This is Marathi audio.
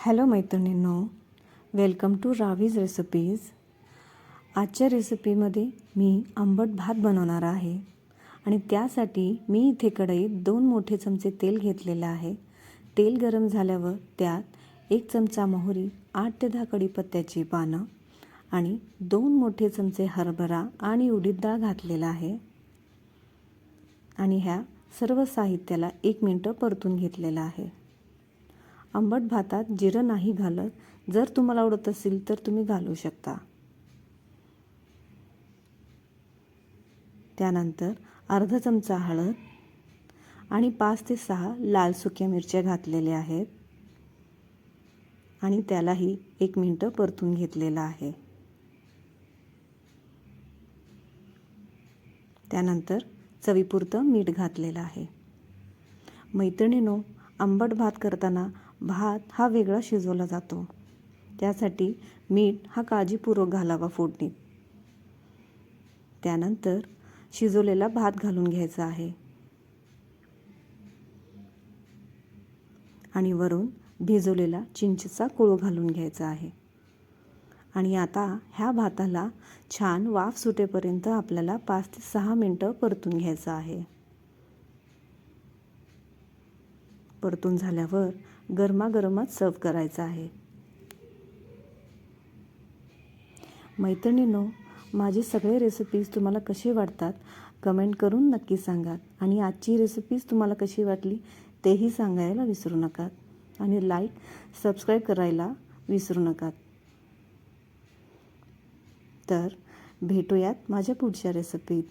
हॅलो मैत्रिणींनो, वेलकम टू रावीज रेसिपीज. आजच्या रेसिपीमध्ये मी आंबट भात बनवणार आहे आणि त्यासाठी मी इथे कढईत 2 मोठे चमचे तेल घेतलेलं आहे. तेल गरम झाल्यावर त्यात 1 चमचा मोहरी, 8 ते 10 कढीपत्त्याची पानं आणि 2 मोठे चमचे हरभरा आणि उडीद डाळ घातलेला आहे आणि ह्या सर्व साहित्याला 1 मिनिट परतून घेतलेलं आहे. आंबट भातात जिरं नाही घालत, जर तुम्हाला आवडत असेल तर तुम्ही घालू शकता. त्यानंतर अर्धा चमचा हळद आणि 5 ते 6 लाल सुक्या मिरच्या घातलेल्या आहेत आणि त्यालाही 1 मिनिट परतून घेतलेला आहे. त्यानंतर चवीपुरतं मीठ घातलेलं आहे. मैत्रिणींनो, आंबट भात करताना भात हा वेगळा शिजवला जातो, त्यासाठी मीठ हा काळजीपूर्वक घालावा फोडणीत. त्यानंतर शिजवलेला भात घालून घ्यायचा आहे आणि वरून भिजवलेला चिंचेचा कोळ घालून घ्यायचा आहे आणि आता ह्या भाताला छान वाफ सुटेपर्यंत आपल्याला 5 ते 6 मिनिटं परतून घ्यायचं आहे. परतून झाल्यावर गरमागरमच सर्व करायचं आहे. मैत्रिणींनो, माझे सगळे रेसिपीज तुम्हाला कसे वाटतात कमेंट करून नक्की सांगा आणि आजची रेसिपीज तुम्हाला कशी वाटली तेही सांगायला विसरू नका आणि लाईक सबस्क्राईब करायला विसरू नका. तर भेटूयात माझ्या पुढच्या रेसिपीत.